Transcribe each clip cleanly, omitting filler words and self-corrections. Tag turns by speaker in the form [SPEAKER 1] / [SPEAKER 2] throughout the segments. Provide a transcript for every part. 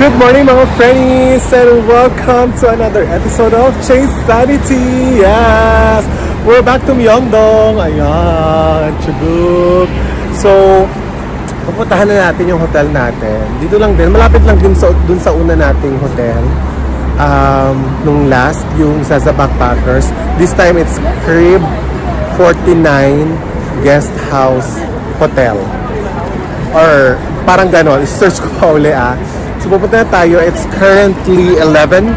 [SPEAKER 1] Good morning mga friends and welcome to another episode of Chase Sanity. Yes! We're back to Myeongdong. Ayan, Chuguk. So, pupuntahan na natin yung hotel natin. Dito lang din, malapit lang din dun sa una nating hotel. Nung last, yung sa Backpackers. This time it's Crib 49 Guest House Hotel. Or parang ganon, search ko pa uli So pupunta na tayo. It's currently 11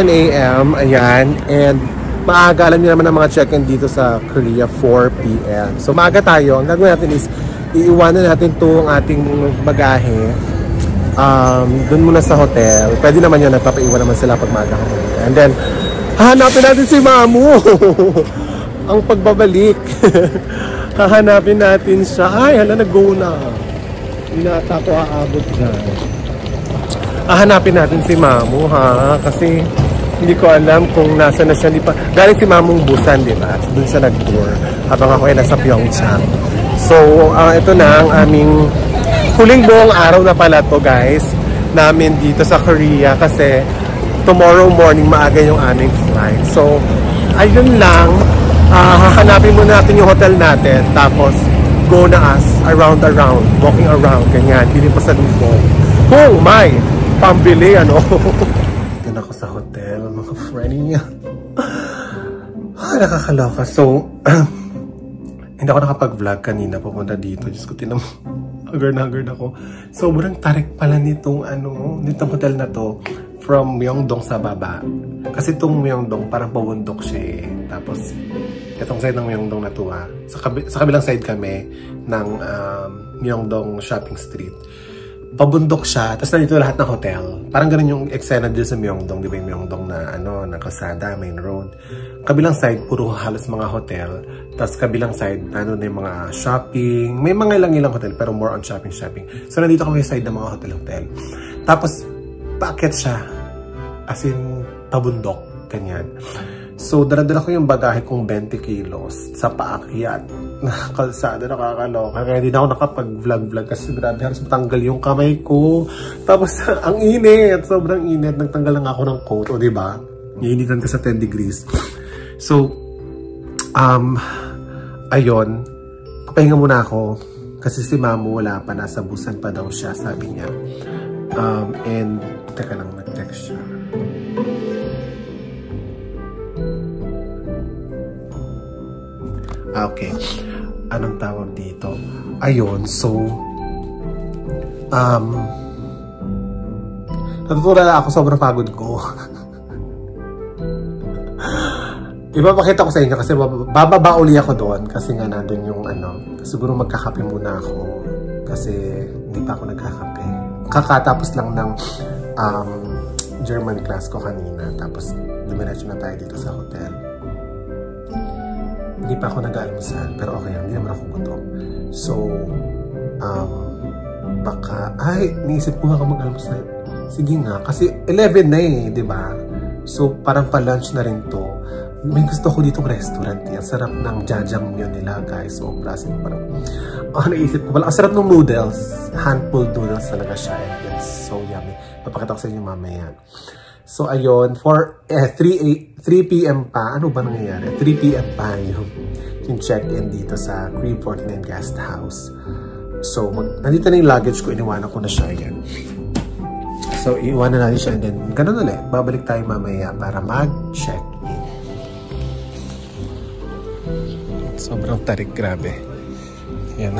[SPEAKER 1] a.m. Ayan. And maaga, alam niyo naman ang mga check-in dito sa Korea, 4 p.m. So maaga tayo. Ang gagawin natin is iiwanan natin itong ating bagahe dun muna sa hotel. Pwede naman yun, nagpapaiwan naman sila pag maaga kami. And then hahanapin natin si Mamu. Ang pagbabalik. Hahanapin natin siya. Ay, hala, nag-go na. Hindi na ata ako aabot dyan. Hahanapin natin si Mamu, ha? Kasi hindi ko alam kung nasa na siya. Galing si Mamung Busan, di ba? Doon siya nag-tour. Habang ako ay nasa Pyeongchang. So, ito na ang aming huling buong araw na pala to, guys. Namin dito sa Korea. Kasi tomorrow morning maaga yung aming flight. So, ayun lang. Hahanapin muna natin yung hotel natin. Tapos, go na us around, walking around, ganyan, bilhin pa sa lupo. Oh my, pambili, ano. Ito na ako sa hotel, mga friend niya. Nakakaloka. So, hindi ako nakapag-vlog kanina, pupunta dito. Diyos ko, tinam, haggard ako. Sobrang tarik pala nitong hotel na to, from Myeongdong sa baba. Kasi itong Myeongdong, parang pabundok siya eh. Tapos, itong side ng Myeongdong na to sa kabilang side kami ng Myeongdong Shopping Street. Pabundok siya, tapos nandito lahat ng hotel. Parang ganun yung eksena dito sa Myeongdong, di ba yung Myeongdong na kalsada, main road. Kabilang side, puro halos mga hotel. Tapos kabilang side, na yung mga shopping. May mga ilang hotel, pero more on shopping. So nandito kami sa side ng mga hotel. Tapos, paakyat siya. As in, pabundok, ganyan. So, daladala ko yung bagahe kong 20 kilos sa paakyat na kalsada, nakakaloka. Kaya hindi na ako nakapag-vlog kasi grabe, halos matanggal yung kamay ko. Tapos, ang init, sobrang init. Nagtanggal lang ako ng coat, o diba? Iinitan ka sa 10 degrees. So, ayun, papahinga muna ako. Kasi si Mamu wala pa, nasa Busan pa daw siya, sabi niya. And, teka lang, mag-text siya. Okay. Anong tawag dito? Ayun, so natutulala ako, sobrang pagod ko. Ipapakita ko sa inyo kasi bababa uli ako doon kasi nga nandun yung siguro magkakape muna ako kasi hindi pa ako nagkakape. Kakatapos lang ng German class ko kanina, tapos dumiretso na tayo dito sa hotel. Hindi pa ako nag-almusal, pero okay, hindi naman ako gutom. So, baka, niisip ko nga mag-almusal. Sige nga, kasi 11 na eh, di ba? So, parang pa-lunch na rin to. May gusto ko ditong restaurant. Ang sarap ng jajangmyeon nila, guys. So, kasi parang, naisip ko pala, ang sarap ng noodles. Hand-pulled noodles talaga siya. And it's so yummy. Papakita ko sa inyo mamaya. So, ayun, for 3 p.m. pa, ano ba nangyayari? 3 p.m. pa yung check-in dito sa Crib 49 Guest House. So, nandito na yung luggage ko, iniwanan ko na siya, yan. So, iiwanan natin siya, and then, ganun ulit. Babalik tayo mamaya para mag-check-in. Sobrang tarik, grabe. Yan.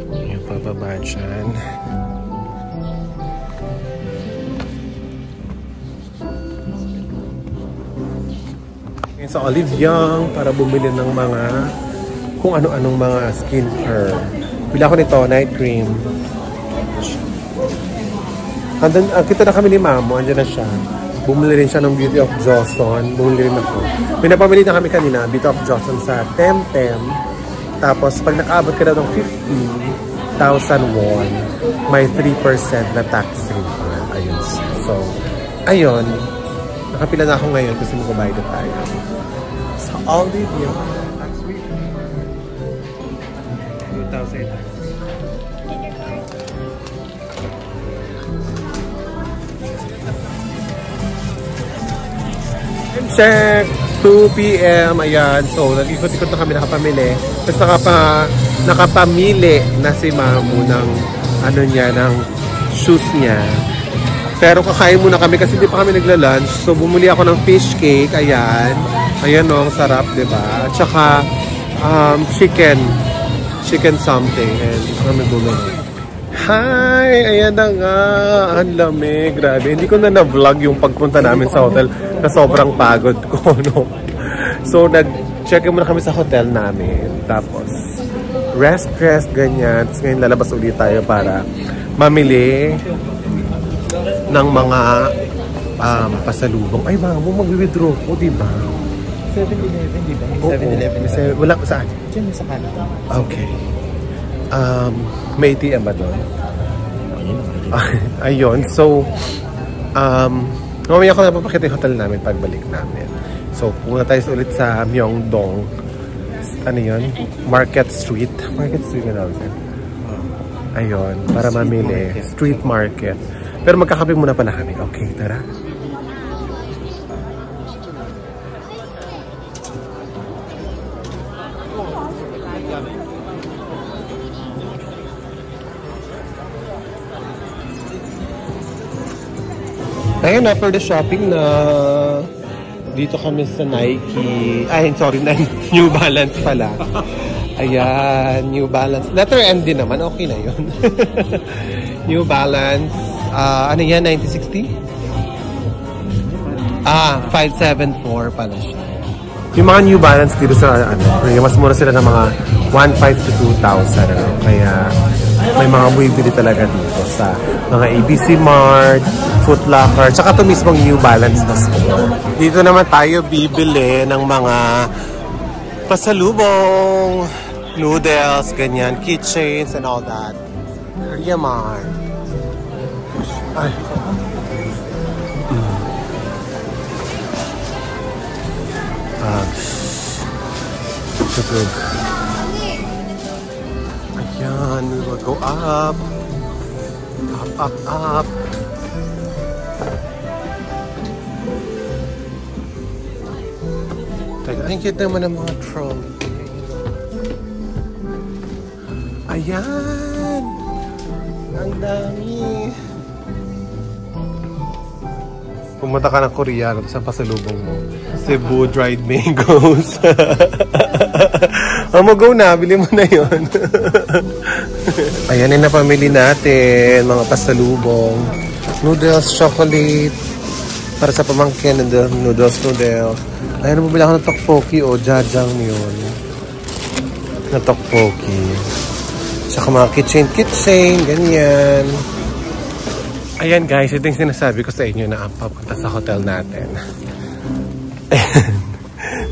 [SPEAKER 1] Yung pababa dyan. Sa Olive Young para bumili ng mga kung ano-anong mga skincare. Bila ko nito, night cream. Andun, kita na kami ni Mamu, andyan na siya. Bumili rin siya ng Beauty of Joseon. Bumili rin ako. May napamili na kami kanina, Beauty of Joseon sa Temtem. Tapos pag nakaabot ka daw ng 50,000 won, may 3% na tax refund. Ayun siya. So, ayun. Nakapila na ako ngayon kasi magbabayad na tayo. Sa Olive Young. Tax refund. 2,000. check! 2 p.m. Ayan. So, nag-ikot-ikot na kami nakapamili. Tapos nakapamili na si Mamu ng ano niya, ng shoes niya. Pero kakain muna kami kasi hindi pa kami nagla-lunch. So, bumuli ako ng fish cake. Ayan. Ayan o, ang sarap, diba? At saka, chicken something. And kami bumili. Hi! Ayan na nga. Ang lamig. Grabe. Hindi ko na vlog yung pagpunta namin sa hotel na sobrang pagod ko, no? So, nag-check muna kami sa hotel namin. Tapos, rest, ganyan. Tapos ngayon lalabas ulit tayo para mamili ng mga pasalubong. Ay, Mamu, mag-withdraw ko, diba?
[SPEAKER 2] 7-Eleven, diba?
[SPEAKER 1] 7-Eleven. Wala ko saan?
[SPEAKER 2] Diyan sa kanan.
[SPEAKER 1] Okay. May ATM ba doon? Ayun. So, mamaya ko na papakita yung hotel namin pagbalik namin. So, punta tayo ulit sa Myeongdong. Ano yun? Market Street. Market Street na natin. Ayun. Para mamili. Street market. Pero magkakape muna pala kami. Okay, tara. Ayun na, for the shopping na dito kami sa Nike. Ay, sorry, New Balance pala. Ayan, New Balance. Letter M din naman, okay na yun. New Balance. Ano yan, 9060? 574 pala siya. Yung mga New Balance dito sa, mas mura sila ng mga 1,500 to 2,000. Kaya, may mga bumibili talaga dito sa mga ABC Mart, Foot Locker, tsaka ito mismong New Balance na store. Dito naman tayo bibili ng mga pasalubong, noodles, ganyan, keychains and all that. Korea Mart. Ay. Ayan, we will go up. Up. Teka, ang cute naman ng mga trolley. Ayan! Ang dami! Pumunta ka ng Korea, sa pasalubong mo. Cebu dried mangoes. Go na, bili mo na yun. Ayan na pamili natin, mga pasalubong. Noodles, chocolate. Para sa pamangkin, noodles. Ayan, bumili ako ng tteokbokki o jajang yun. Na tteokbokki. Tsaka mga kitchen, ganyan. Ayan guys, ito yung sinasabi ko sa inyo na ang papunta sa hotel natin.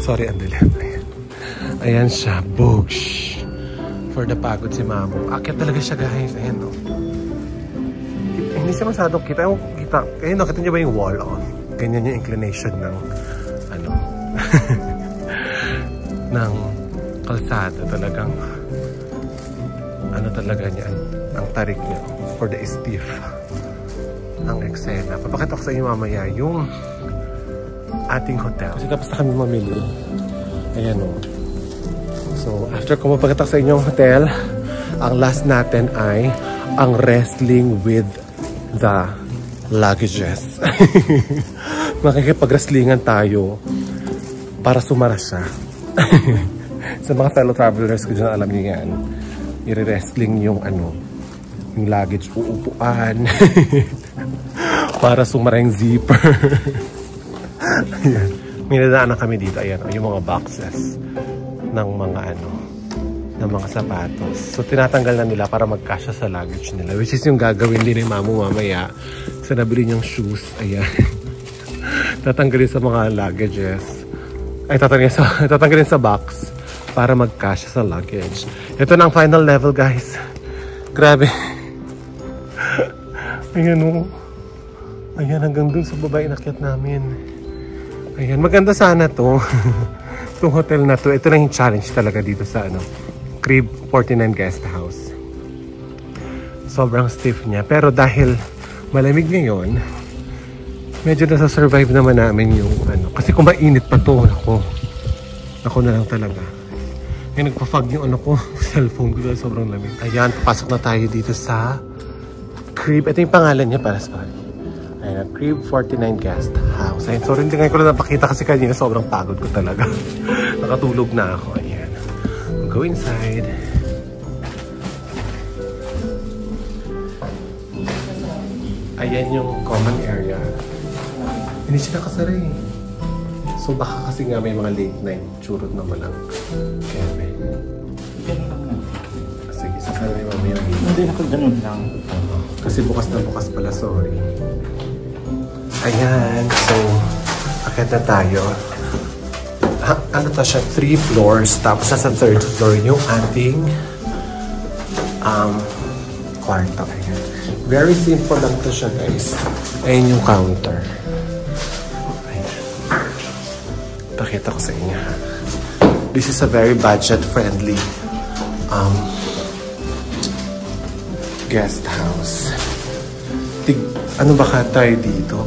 [SPEAKER 1] Sorry, andali. Ayan siya, boosh. For the pagod si Mamu. Akit talaga siya guys, ayan o. Hindi siya masyadong kita. Ayun o, kita niyo ba yung wall o? Ganyan yung inclination ng ng kalsada. Talagang talaga niya ang tarik niya for the stiff ang eksena. Papakita ko sa inyo mamaya yung ating hotel. Kasi tapos na kami mamili. Ayan o. So, after ko mapakita sa inyo ang hotel, ang last natin ay ang wrestling with the luggages. Makikipag-wrestlingan tayo para sumara siya. Sa mga fellow travelers ko dyan, alam niyo yan. I-wrestling yung yung luggage, uupuan. Para sumara yung zipper. Ayan. May nadaanan kami dito. Ayan, yung mga boxes ng mga ng mga sapatos. So, tinatanggal na nila para magkasya sa luggage nila. Which is yung gagawin din ni Mamu mamaya sa nabili niyang shoes. Ayan. Tatanggalin sa mga luggages. Ay, tatanggalin sa box para magkasya sa luggage. Ito na ang final level, guys. Grabe. Ayan o. Ayan, hanggang dun sa baba inakyat namin. Ayan, maganda sana to. Itong hotel na to. Ito lang yung challenge talaga dito sa Crib 49 Guest House. Sobrang stiff niya. Pero dahil malamig ngayon, medyo nasa-survive naman namin yung ano. Kasi kung mainit pa to, ako na lang talaga. Ngayon nagpa-fog yung ano ko, cellphone ko dahil sobrang lamig. Ayan, papasok na tayo dito sa Crib. Ito yung pangalan niya para sa ayan, Crib 49 Guest House. Ayan, sorry, hindi ngayon ko lang napakita kasi kanina sobrang pagod ko talaga. Nakatulog na ako. Ayan. We'll go inside. Ayan yung common area. Hindi siya nakasara eh. So baka kasi nga may mga late night churot na walang Kevin. Sige, sasara ni mamaya.
[SPEAKER 2] Hindi ako ganun lang.
[SPEAKER 1] Kasi bukas na bukas pala, sorry. Ayan, so akit na tayo. Ano to siya? 3 floors. Tapos sa 3rd floor yung ating kwarto. Ayan. Very simple lang to siya, guys. Ayan yung counter. Ayan. Pakita ko sa inyo. This is a very budget-friendly guest house. Ano ba tayo dito?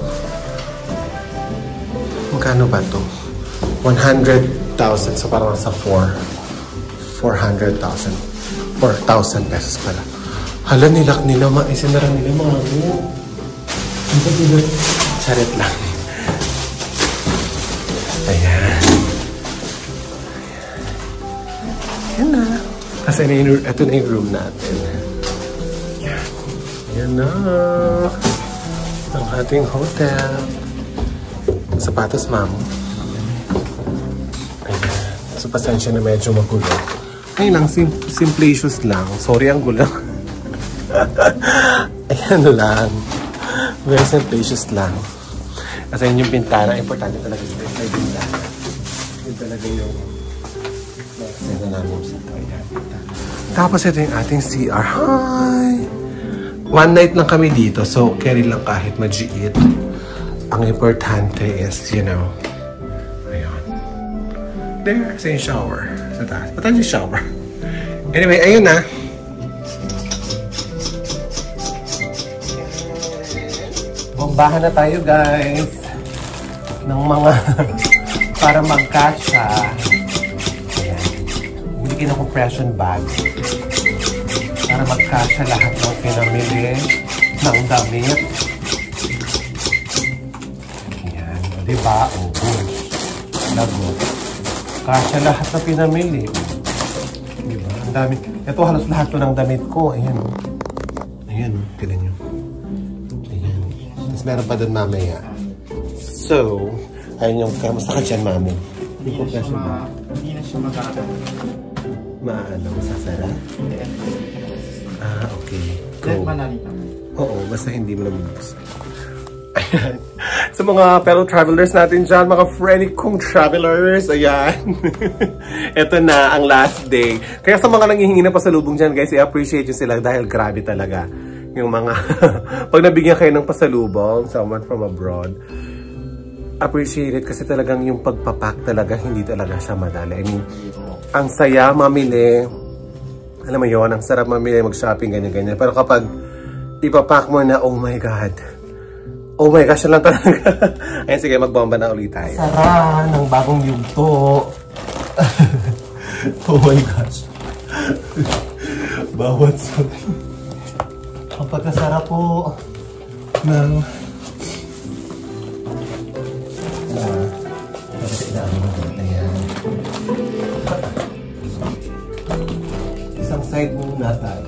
[SPEAKER 1] Magkano ba to? 100,000. So parang nasa 400,000. 4,000 pesos pala. Hala, nilak nila, isinara nila mga ano. Charit lang. Ayan. Ayan na. Kasi ito na yung room natin. Ayan. Ayan na. Ang ating hotel. Sapatos, ma'am. Ayan. So, pasensya na medyo magulo. Ayun lang, simplicious lang. Sorry, ang gulo. Ayan lang. Very simplicious lang. Kasi yun yung bintana. Importante talaga may bintana. Yun talaga yung sena namin sa bintana. Tapos ito yung ating CR. Hi! One night lang kami dito. So, carry lang kahit mag-eat. Ang importante is, you know, ayun. There, sa yung shower. Sa taas. Patan yung shower. Anyway, ayun na. Bombahan na tayo, guys. Ng mga para magkasya. Ayan. Hindi kina-compression bag. Para magkasya lahat ng pinamili ng damit. Ayan. Diba? Oh, lagot. Kasya lahat na pinamili. Diba? Ang dami. Ito halos lahat to ng damit ko. Ayan. Ayan. Kailan nyo. Meron pa doon mamaya. So, ayun yung kamusta ka dyan, mami?
[SPEAKER 2] Hindi na siya mag-aano.
[SPEAKER 1] Maano? Masasara? Ah, okay.
[SPEAKER 2] Go.
[SPEAKER 1] Oo, basta hindi mo nabubus. Ayan. Sa mga fellow travelers natin dyan, mga friendly kong travelers, ayan. Ito na, ang last day. Kaya sa mga nanghihingi na pasalubong dyan, guys, i-appreciate nyo sila dahil grabe talaga. Yung mga, pag nabigyan kayo ng pasalubong, someone from abroad, appreciate it kasi talagang yung pagpapak talaga, hindi talaga siya madali. I mean, ang saya mamili, alam mo yun, ang sarap mamili, mag-shopping, ganyan-ganyan. Pero kapag ipapak mo na, oh my God, oh my gosh, lang talaga. Ayun, sige, magbomba na ulit tayo. Sara ng bagong yugto. Oh my gosh. Bawat sorry. Ang pagkasara po ng isang side muna tayo.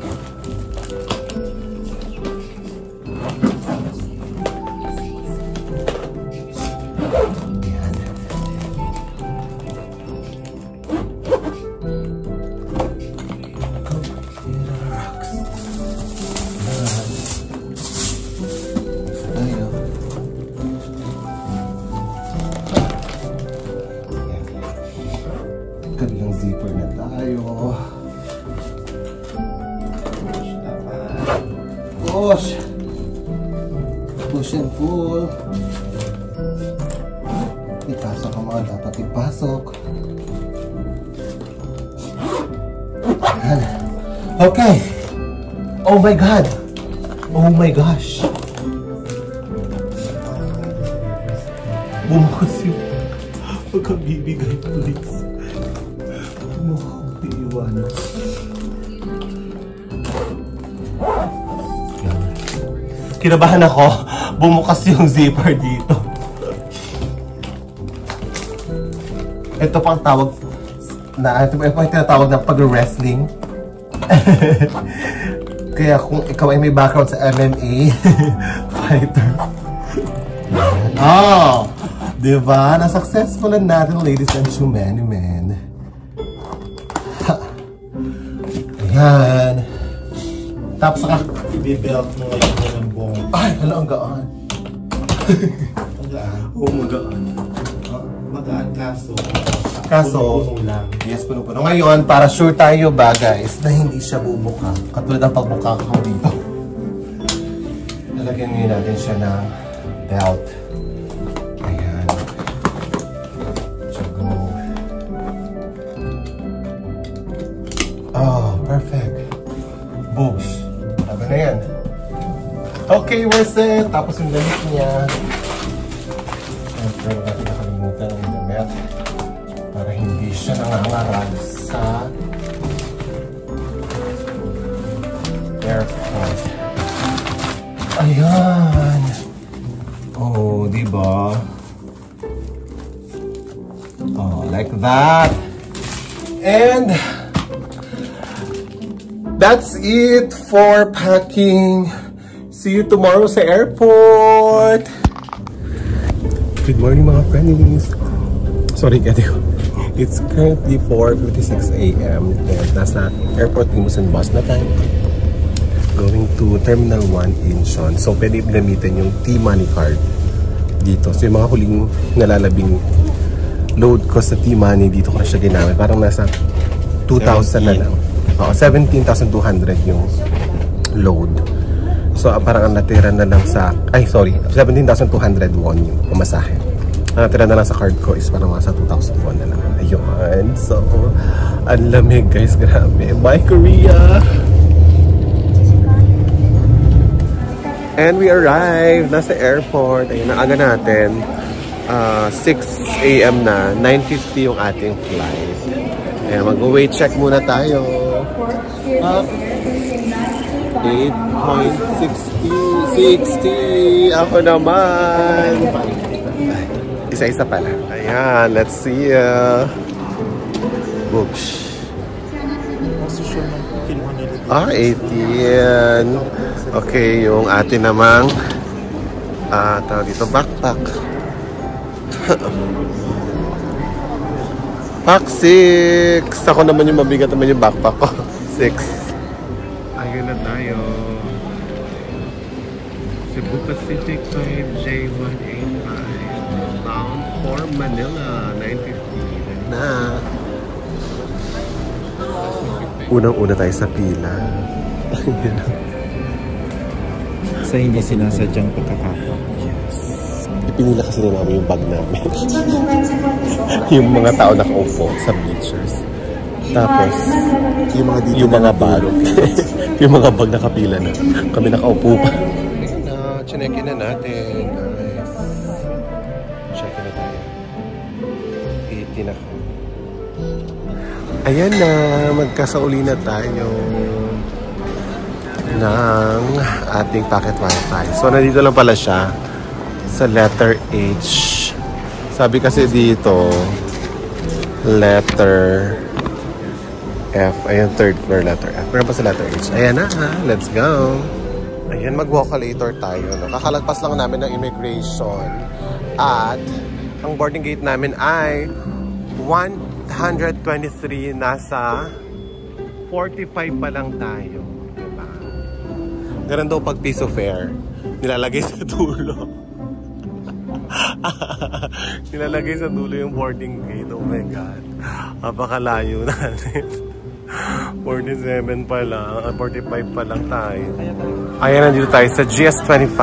[SPEAKER 1] Kabilang zipper na tayo. Push! Push and pull. Ipasok ang mga dapat ipasok. Okay. Oh my God. Oh my gosh. Bumukas yun. Huwag kang bibigay, please. Bumukas iiwan. Kinabahan ako. Bumukas yung zipper dito. Ito pang tawag na, ito pang tinatawag na pag-wrestling. Kaya kung ikaw ay may background sa MMA, fighter. Oh! Diba? Na-successful na natin, ladies and gentlemen. Ayan. Tapos saka,
[SPEAKER 2] i-belt mo ngayon ng buong.
[SPEAKER 1] ay, hala, ang gaan.
[SPEAKER 2] Ang gaan?
[SPEAKER 1] Oo, magaan.
[SPEAKER 2] Magaan kaso.
[SPEAKER 1] Puno-puno lang. Yes, puno-puno. Ngayon, para sure tayo ba, guys, na hindi siya bubuka. Katulad ng pagbuka ko dito. Lalagyan ngayon natin siya ng belt. Ayan. Chago. Oh, perfect. Boosh. Sabi na yan. Okay, we're set. Tapos yung damit niya. Siyempre, natin nakalimutan ang damit. Para hindi siya nangangarag sa airport. Ayan. Oh, diba? Oh, like that. And that's it for packing. See you tomorrow sa airport. Good morning, mga friends. Sorry, Kati. It's currently 4:56 a.m. and nasa airport limousine bus na tayo. Going to Terminal 1 Incheon. So, pwede gamitin yung T-Money card dito. So, yung mga huling nalalabing load ko sa T-Money, dito ko na siya ginamit. Parang nasa 2,000 na lang. 17,200 yung load. So, parang ang natira na lang sa... Ay, sorry. 17,200 won yung pamasahe. Ang natira na lang sa card ko is parang nasa 2,000 won na lang. Ayun. So, ang lamig, guys. Grabe. Bye, Korea! And we arrived. Nasa airport. Ayun, ang aga natin. 6 a.m. na. 9:50 yung ating flight. Ayan, mag-weight check muna tayo. 8.60. Ako naman. Isa-isa pala. Ayan, let's see. Books. 18. Okay, yung atin namang tawag dito, backpack. Pack 6. Ako naman yung mabigat naman yung backpack ko. 6. Ayun na tayo. Cebu Pacific 5J185 bound for Manila. 9:50 na. Unang-una tayo sa pila.
[SPEAKER 2] Sa hindi sinasadyang pagkakataon.
[SPEAKER 1] Yes. Ipinila kasi na namin yung bag namin. Yung mga tao nakaupo sa bleachers. Tapos, yung mga dito yung mga bag. Yung mga bag nakapila na. Kami nakaupo pa. Chinekin na natin, guys. Check na tayo. 18 ako. Ayan na. Magkasauli na tayo ng ating packet wifi. So, nandito lang pala siya sa letter H. Sabi kasi dito, letter F. Ayan, third floor letter F. Pero pa sa letter H. Ayan na, let's go. Ayan, mag-walkalator tayo. No? Kakalagpas lang namin ng immigration. At ang boarding gate namin ay 123. Nasa 45 pa lang tayo. Diba? Ganun daw pag piso fare. Nilalagay sa dulo. Nilalagay sa dulo yung boarding gate. Oh my God. Napakalayo natin. 47 pa lang. 45 pa lang tayo. Ayan, nandito tayo sa GS25.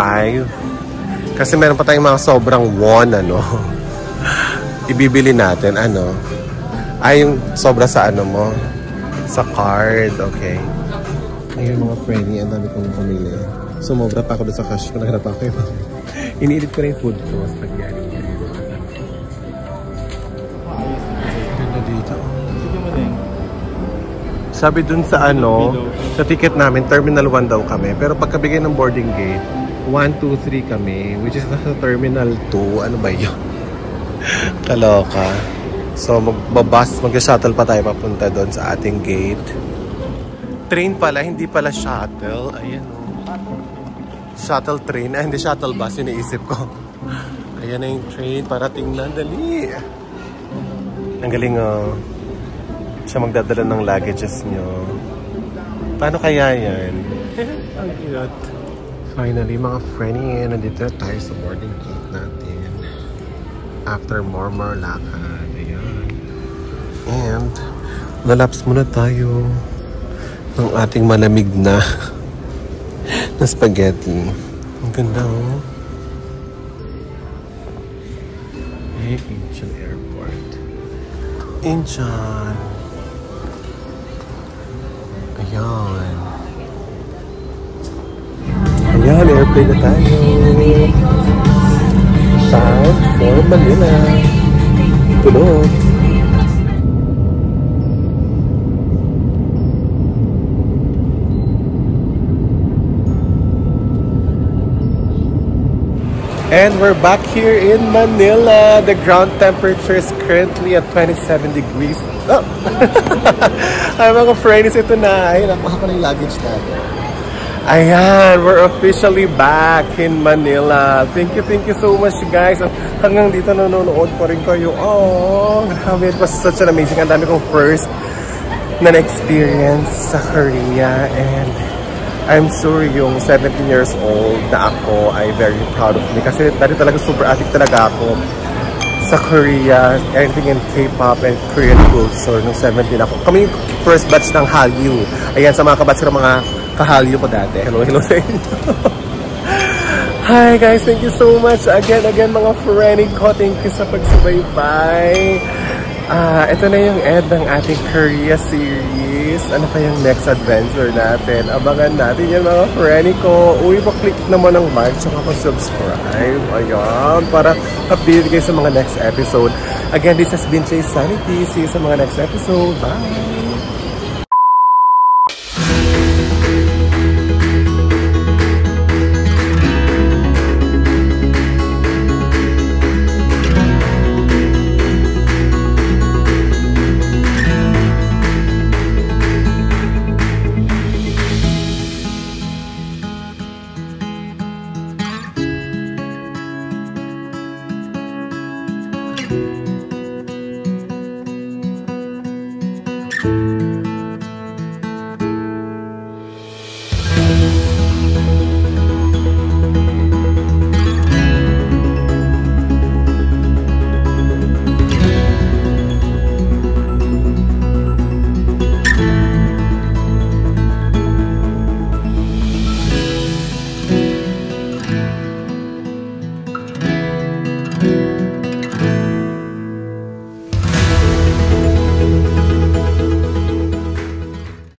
[SPEAKER 1] Kasi meron pa tayong mga sobrang won, ano. Ibibili natin, ano. Ay, yung sobra sa ano mo. Sa card, okay. Ayun mga friendly, ang dami kong pamili. Sumobra pa ako doon sa cash ko. Nahanap ako yung iniilit ko na yung food ko. Spaghetti. Sabi dun sa sa ticket namin, Terminal 1 daw kami. Pero pagkabigay ng boarding gate, 1, 2, 3 kami. Which is nasa Terminal 2. Ano ba yun? Kaloka. So mag-shuttle pa tayo papunta doon sa ating gate. Train pala, hindi pala shuttle. Ayan o. Shuttle train. Hindi shuttle bus. Iniisip ko. Ayan na yung train. Parating na. Dali. Ang galing siya magdadala ng luggages nyo. Paano kaya yan? Ang cute. Finally mga friendly, nandito tayo sa boarding gate natin. After more lakad. Ayan. And lalaps muna tayo ng ating malamig na spaghetti. Ang ganda Incheon Airport. Incheon. Ayan. Ayan, airplane na tayo. Time for Manila. Tulog. And we're back here in Manila. The ground temperature is currently at 27 degrees. Oh! Ay mga friends, ito na. Ay, nakuha ko na yung luggage natin. Ayan, we're officially back in Manila. Thank you so much guys. At hanggang dito nanonood pa rin kayo. Oh, grabe. It was such an amazing. Ang dami kong first na experience sa Korea. And I'm sure yung 17 years old na ako ay very proud of me. Kasi dati talaga super addict talaga ako sa Korea, anything in K-pop and Korean culture nung 17 ako. Kami yung first batch ng Hallyu. Ayan, sa mga kabatch ng mga ka-Hallyu ko dati. Hello sa inyo. Hi guys, thank you so much. Again mga friendly ko. Thank you sa pagsubaybay. Ito na yung end ng ating Korea series. Ano kayang next adventure natin? Abangan natin yan mga friendly ko. Uy, pa-click naman ng like at pa-subscribe. Ayan, para update kayo sa mga next episode. Again, this has been Chase Sanity. See you sa mga next episode. Bye!